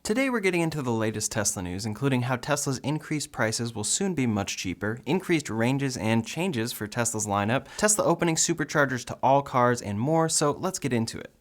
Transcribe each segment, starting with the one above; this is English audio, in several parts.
Today we're getting into the latest Tesla news, including how Tesla's increased prices will soon be much cheaper, increased ranges and changes for Tesla's lineup, Tesla opening Superchargers to all cars, and more, so let's get into it.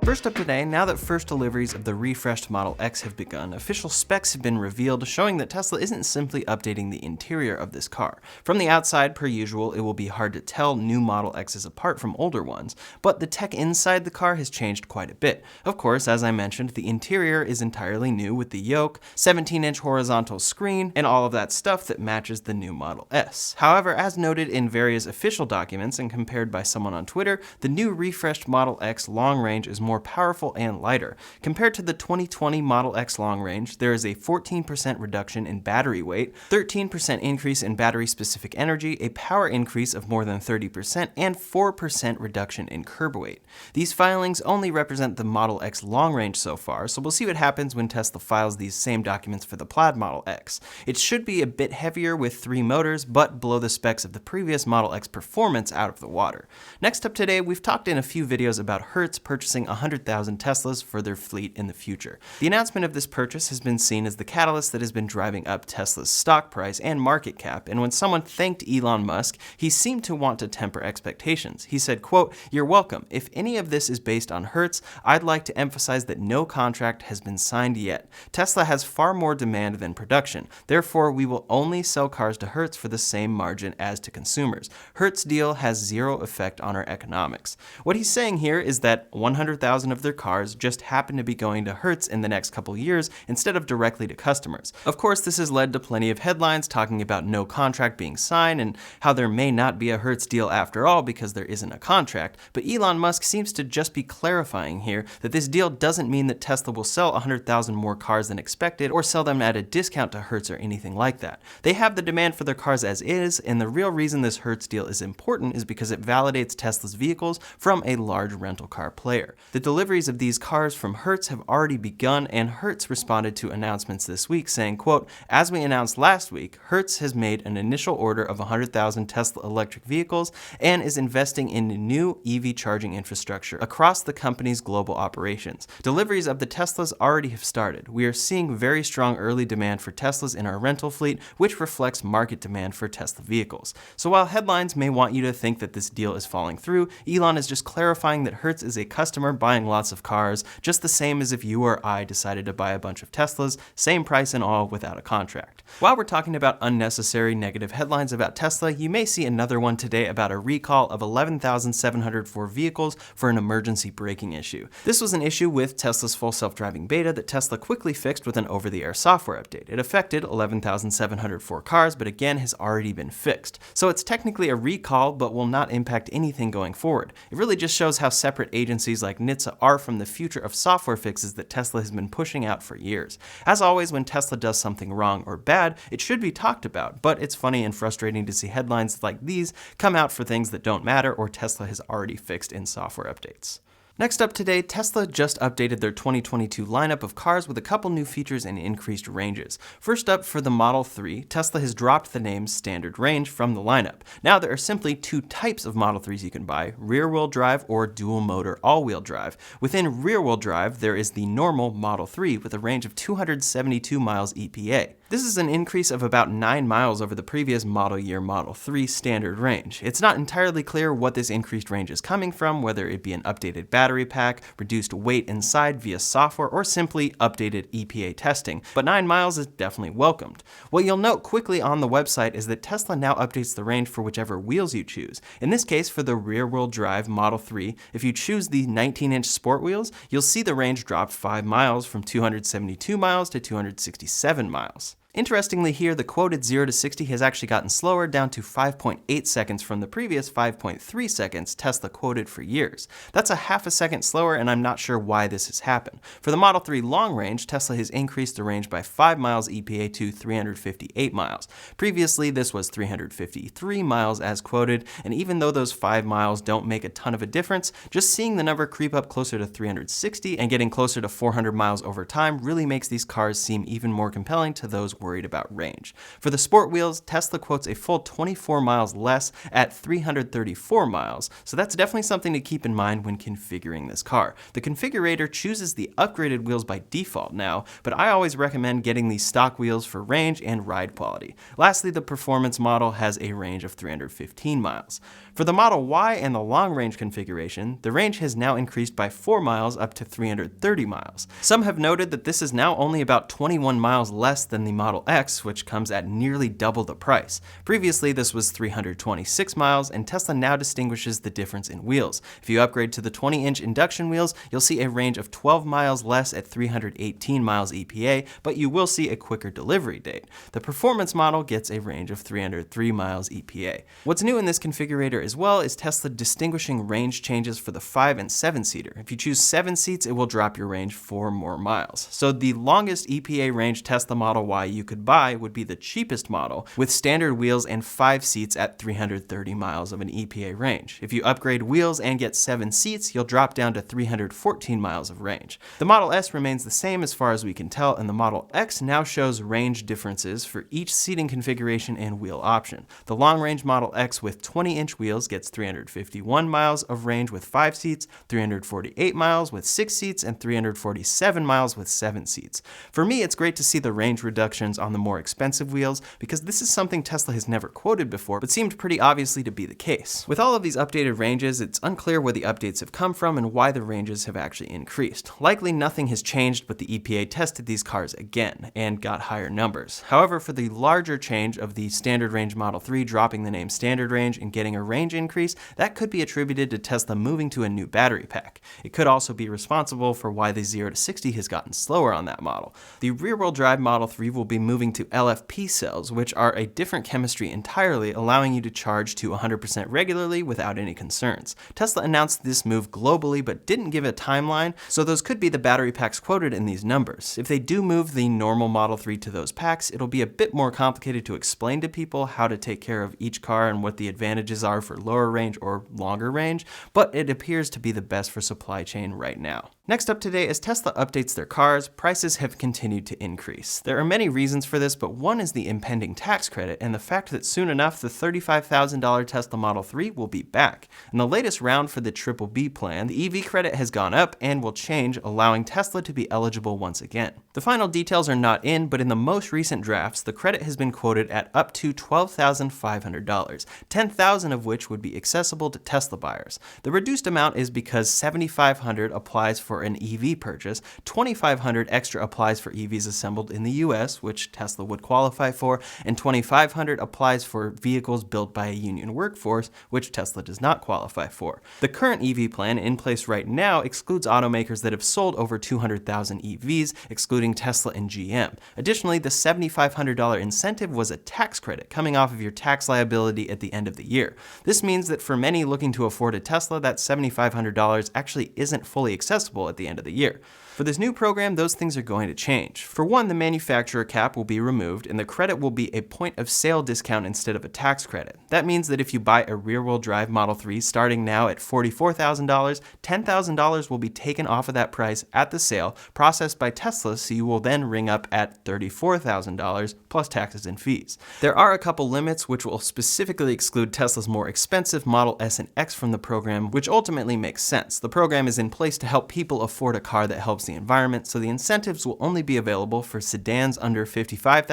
First up today, now that first deliveries of the refreshed Model X have begun, official specs have been revealed showing that Tesla isn't simply updating the interior of this car. From the outside, per usual, it will be hard to tell new Model X's apart from older ones, but the tech inside the car has changed quite a bit. Of course, as I mentioned, the interior is entirely new with the yoke, 17-inch horizontal screen, and all of that stuff that matches the new Model S. However, as noted in various official documents and compared by someone on Twitter, the new refreshed Model X long range is more powerful and lighter. Compared to the 2020 Model X long range, there is a 14% reduction in battery weight, 13% increase in battery-specific energy, a power increase of more than 30%, and 4% reduction in curb weight. These filings only represent the Model X long range so far, so we'll see what happens when Tesla files these same documents for the Plaid Model X. It should be a bit heavier with 3 motors, but below the specs of the previous Model X performance out of the water. Next up today, we've talked in a few videos about Hertz purchasing 100,000 Teslas for their fleet in the future. The announcement of this purchase has been seen as the catalyst that has been driving up Tesla's stock price and market cap, and when someone thanked Elon Musk, he seemed to want to temper expectations. He said, quote, "You're welcome. If any of this is based on Hertz, I'd like to emphasize that no contract has been signed yet. Tesla has far more demand than production. Therefore, we will only sell cars to Hertz for the same margin as to consumers. Hertz Deal has zero effect on our economics." What he's saying here is that 100,000 of their cars just happen to be going to Hertz in the next couple years instead of directly to customers. Of course, this has led to plenty of headlines talking about no contract being signed and how there may not be a Hertz deal after all because there isn't a contract, but Elon Musk seems to just be clarifying here that this deal doesn't mean that Tesla will sell 100,000 more cars than expected or sell them at a discount to Hertz or anything like that. They have the demand for their cars as is, and the real reason this Hertz deal is important is because it validates Tesla's vehicles from a large rental car player. The deliveries of these cars from Hertz have already begun, and Hertz responded to announcements this week saying, quote, "As we announced last week, Hertz has made an initial order of 100,000 Tesla electric vehicles and is investing in new EV charging infrastructure across the company's global operations. Deliveries of the Teslas already have started. We are seeing very strong early demand for Teslas in our rental fleet, which reflects market demand for Tesla vehicles." So while headlines may want you to think that this deal is falling through, Elon is just clarifying that Hertz is a customer buying lots of cars, just the same as if you or I decided to buy a bunch of Teslas, same price and all without a contract. While we're talking about unnecessary negative headlines about Tesla, you may see another one today about a recall of 11,704 vehicles for an emergency braking issue. This was an issue with Tesla's full self-driving beta that Tesla quickly fixed with an over-the-air software update. It affected 11,704 cars, but again has already been fixed. So it's technically a recall, but will not impact anything going forward. It really just shows how separate agencies like NHTSA are from the future of software fixes that Tesla has been pushing out for years. As always, when Tesla does something wrong or bad, it should be talked about, but it's funny and frustrating to see headlines like these come out for things that don't matter or Tesla has already fixed in software updates. Next up today, Tesla just updated their 2022 lineup of cars with a couple new features and increased ranges. First up, for the Model 3, Tesla has dropped the name Standard Range from the lineup. Now there are simply 2 types of Model 3s you can buy, rear-wheel drive or dual-motor all-wheel drive. Within rear-wheel drive, there is the normal Model 3 with a range of 272 miles EPA. This is an increase of about 9 miles over the previous model year Model 3 standard range. It's not entirely clear what this increased range is coming from, whether it be an updated battery pack, reduced weight inside via software, or simply updated EPA testing, but 9 miles is definitely welcomed. What you'll note quickly on the website is that Tesla now updates the range for whichever wheels you choose. In this case, for the rear-wheel drive Model 3, if you choose the 19-inch sport wheels, you'll see the range dropped 5 miles from 272 miles to 267 miles. Interestingly here, the quoted 0 to 60 has actually gotten slower, down to 5.8 seconds from the previous 5.3 seconds Tesla quoted for years. That's a half a second slower, and I'm not sure why this has happened. For the Model 3 long range, Tesla has increased the range by 5 miles EPA to 358 miles. Previously, this was 353 miles as quoted, and even though those 5 miles don't make a ton of a difference, just seeing the number creep up closer to 360 and getting closer to 400 miles over time really makes these cars seem even more compelling to those worried about range. For the sport wheels, Tesla quotes a full 24 miles less at 334 miles, so that's definitely something to keep in mind when configuring this car. The configurator chooses the upgraded wheels by default now, but I always recommend getting these stock wheels for range and ride quality. Lastly, the performance model has a range of 315 miles. For the Model Y and the long-range configuration, the range has now increased by 4 miles up to 330 miles. Some have noted that this is now only about 21 miles less than the Model X, which comes at nearly double the price. Previously, this was 326 miles, and Tesla now distinguishes the difference in wheels. If you upgrade to the 20-inch induction wheels, you'll see a range of 12 miles less at 318 miles EPA, but you will see a quicker delivery date. The performance model gets a range of 303 miles EPA. What's new in this configurator as well is Tesla distinguishing range changes for the 5 and 7-seater. If you choose 7 seats, it will drop your range 4 more miles. So the longest EPA range Tesla Model Y you could buy would be the cheapest model with standard wheels and 5 seats at 330 miles of an EPA range. If you upgrade wheels and get 7 seats, you'll drop down to 314 miles of range. The Model S remains the same as far as we can tell, and the Model X now shows range differences for each seating configuration and wheel option. The long-range Model X with 20-inch wheels gets 351 miles of range with 5 seats, 348 miles with 6 seats, and 347 miles with 7 seats. For me, it's great to see the range reductions on the more expensive wheels because this is something Tesla has never quoted before, but seemed pretty obviously to be the case. With all of these updated ranges, it's unclear where the updates have come from and why the ranges have actually increased. Likely nothing has changed, but the EPA tested these cars again and got higher numbers. However, for the larger change of the standard range Model 3 dropping the name standard range and getting a range increase, that could be attributed to Tesla moving to a new battery pack. It could also be responsible for why the 0 to 60 has gotten slower on that model. The rear-wheel drive Model 3 will be moving to LFP cells, which are a different chemistry entirely, allowing you to charge to 100% regularly without any concerns. Tesla announced this move globally but didn't give a timeline, so those could be the battery packs quoted in these numbers. If they do move the normal Model 3 to those packs, it'll be a bit more complicated to explain to people how to take care of each car and what the advantages are for lower range or longer range, but it appears to be the best for supply chain right now. Next up today, as Tesla updates their cars, prices have continued to increase. There are many reasons for this, but one is the impending tax credit and the fact that soon enough the $35,000 Tesla Model 3 will be back. In the latest round for the BBB plan, the EV credit has gone up and will change, allowing Tesla to be eligible once again. The final details are not in, but in the most recent drafts, the credit has been quoted at up to $12,500, $10,000 of which would be accessible to Tesla buyers. The reduced amount is because $7,500 applies for an EV purchase, $2,500 extra applies for EVs assembled in the US, which Tesla would qualify for, and $2,500 applies for vehicles built by a union workforce, which Tesla does not qualify for. The current EV plan in place right now excludes automakers that have sold over 200,000 EVs, excluding Tesla and GM. Additionally, the $7,500 incentive was a tax credit coming off of your tax liability at the end of the year. This means that for many looking to afford a Tesla, that $7,500 actually isn't fully accessible at the end of the year. For this new program, those things are going to change. For one, the manufacturer cap will be removed, and the credit will be a point of sale discount instead of a tax credit. That means that if you buy a rear-wheel drive Model 3 starting now at $44,000, $10,000 will be taken off of that price at the sale, processed by Tesla, so you will then ring up at $34,000 plus taxes and fees. There are a couple limits which will specifically exclude Tesla's more expensive Model S and X from the program, which ultimately makes sense. The program is in place to help people afford a car that helps the environment, so the incentives will only be available for sedans under $55,000,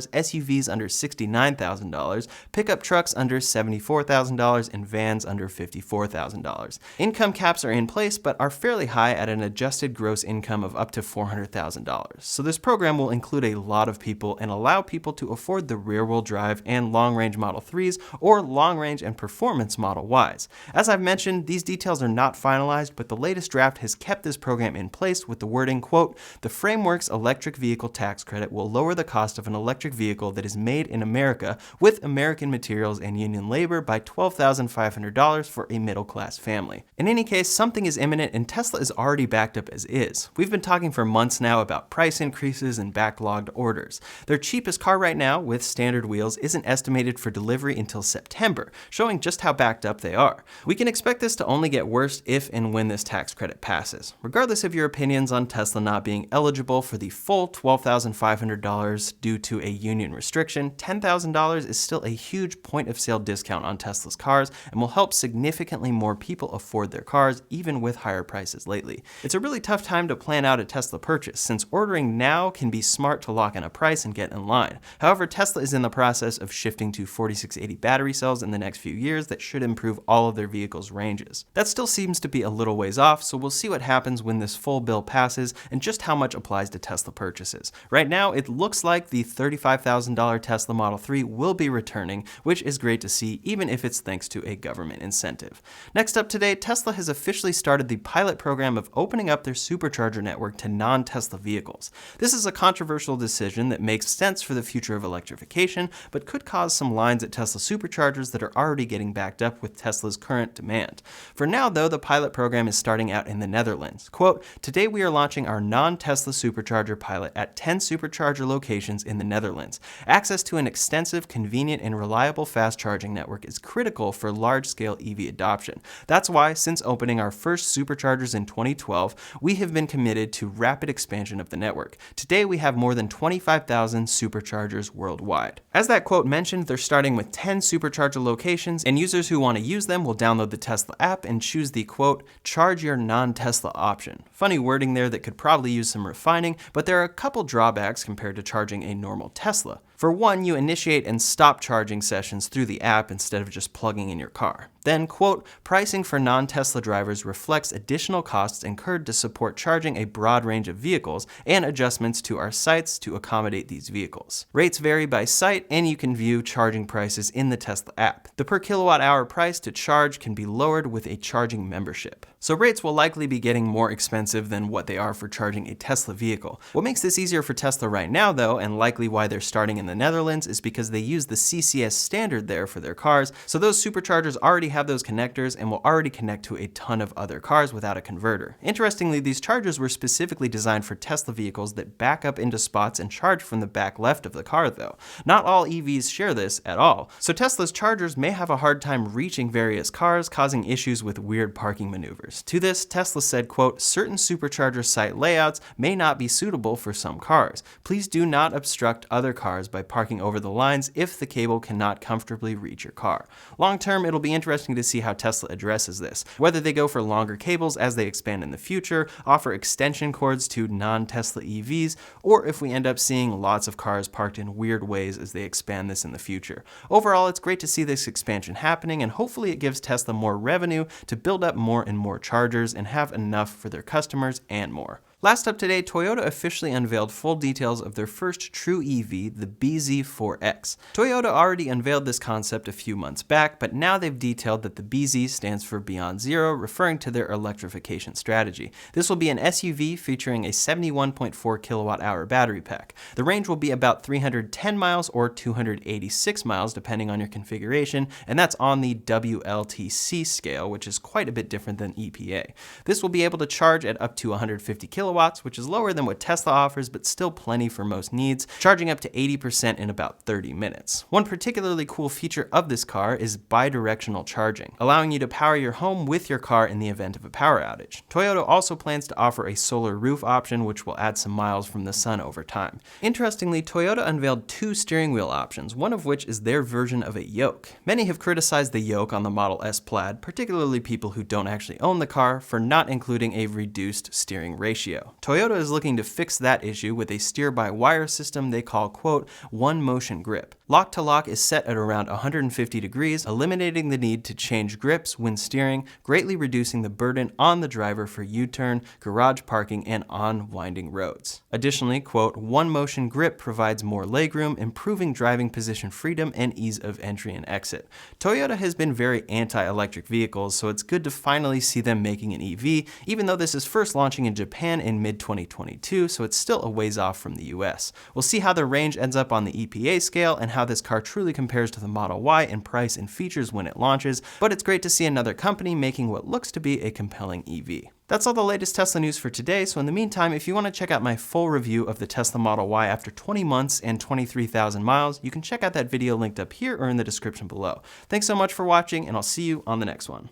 SUVs under $69,000, pickup trucks under $74,000, and vans under $54,000. Income caps are in place, but are fairly high at an adjusted gross income of up to $400,000. So this program will include a lot of people and allow people to afford the rear-wheel drive and long-range Model 3s or long-range and performance Model Ys. As I've mentioned, these details are not finalized, but the latest draft has kept this program in place with the wording, quote, "The framework's electric vehicle tax credit will lower the cost of an electric vehicle that is made in America with American materials and union labor by $12,500 for a middle-class family." In any case, something is imminent and Tesla is already backed up as is. We've been talking for months now about price increases and backlogged orders. Their cheapest car right now, with standard wheels, isn't estimated for delivery until September, showing just how backed up they are. We can expect this to only get worse if and when this tax credit passes. Regardless of your opinions on Tesla not being eligible for the full $12,500 $5,000 due to a union restriction, $10,000 is still a huge point-of-sale discount on Tesla's cars and will help significantly more people afford their cars, even with higher prices lately. It's a really tough time to plan out a Tesla purchase, since ordering now can be smart to lock in a price and get in line. However, Tesla is in the process of shifting to 4680 battery cells in the next few years that should improve all of their vehicles' ranges. That still seems to be a little ways off, so we'll see what happens when this full bill passes and just how much applies to Tesla purchases. Right now, it looks like the $35,000 Tesla Model 3 will be returning, which is great to see, even if it's thanks to a government incentive. Next up today, Tesla has officially started the pilot program of opening up their Supercharger network to non-Tesla vehicles. This is a controversial decision that makes sense for the future of electrification, but could cause some lines at Tesla Superchargers that are already getting backed up with Tesla's current demand. For now, though, the pilot program is starting out in the Netherlands. Quote, "Today we are launching our non-Tesla Supercharger pilot at 10 Supercharger locations in the Netherlands. Access to an extensive, convenient, and reliable fast charging network is critical for large-scale EV adoption. That's why, since opening our first Superchargers in 2012, we have been committed to rapid expansion of the network. Today we have more than 25,000 Superchargers worldwide." As that quote mentioned, they're starting with 10 Supercharger locations, and users who want to use them will download the Tesla app and choose the quote, "Charge your non-Tesla option." Funny wording there that could probably use some refining, but there are a couple drawbacks compared to charging a normal Tesla. For one, you initiate and stop charging sessions through the app instead of just plugging in your car. Then, quote, "Pricing for non-Tesla drivers reflects additional costs incurred to support charging a broad range of vehicles and adjustments to our sites to accommodate these vehicles. Rates vary by site, and you can view charging prices in the Tesla app. The per kilowatt hour price to charge can be lowered with a charging membership." So rates will likely be getting more expensive than what they are for charging a Tesla vehicle. What makes this easier for Tesla right now, though, and likely why they're starting in the Netherlands, is because they use the CCS standard there for their cars, so those Superchargers already have those connectors and will already connect to a ton of other cars without a converter. Interestingly, these chargers were specifically designed for Tesla vehicles that back up into spots and charge from the back left of the car, though. Not all EVs share this at all, so Tesla's chargers may have a hard time reaching various cars, causing issues with weird parking maneuvers. To this, Tesla said, quote, "Certain Supercharger site layouts may not be suitable for some cars. Please do not obstruct other cars by parking over the lines if the cable cannot comfortably reach your car." Long term, it'll be interesting to see how Tesla addresses this, whether they go for longer cables as they expand in the future, offer extension cords to non-Tesla EVs, or if we end up seeing lots of cars parked in weird ways as they expand this in the future. Overall, it's great to see this expansion happening, and hopefully it gives Tesla more revenue to build up more and more chargers and have enough for their customers and more. Last up today, Toyota officially unveiled full details of their first true EV, the BZ4X. Toyota already unveiled this concept a few months back, but now they've detailed that the BZ stands for Beyond Zero, referring to their electrification strategy. This will be an SUV featuring a 71.4 kilowatt-hour battery pack. The range will be about 310 miles or 286 miles, depending on your configuration, and that's on the WLTC scale, which is quite a bit different than EPA. This will be able to charge at up to 150 kilowatts, which is lower than what Tesla offers, but still plenty for most needs, charging up to 80% in about 30 minutes. One particularly cool feature of this car is bidirectional charging, allowing you to power your home with your car in the event of a power outage. Toyota also plans to offer a solar roof option, which will add some miles from the sun over time. Interestingly, Toyota unveiled two steering wheel options, one of which is their version of a yoke. Many have criticized the yoke on the Model S Plaid, particularly people who don't actually own the car, for not including a reduced steering ratio. Toyota is looking to fix that issue with a steer-by-wire system they call, quote, "one motion grip." Lock-to-lock is set at around 150 degrees, eliminating the need to change grips when steering, greatly reducing the burden on the driver for U-turn, garage parking, and on winding roads. Additionally, quote, "one motion grip provides more legroom, improving driving position freedom and ease of entry and exit." Toyota has been very anti-electric vehicles, so it's good to finally see them making an EV, even though this is first launching in Japan in mid-2022, so it's still a ways off from the US. We'll see how the range ends up on the EPA scale and how this car truly compares to the Model Y in price and features when it launches, but it's great to see another company making what looks to be a compelling EV. That's all the latest Tesla news for today, so in the meantime, if you want to check out my full review of the Tesla Model Y after 20 months and 23,000 miles, you can check out that video linked up here or in the description below. Thanks so much for watching, and I'll see you on the next one.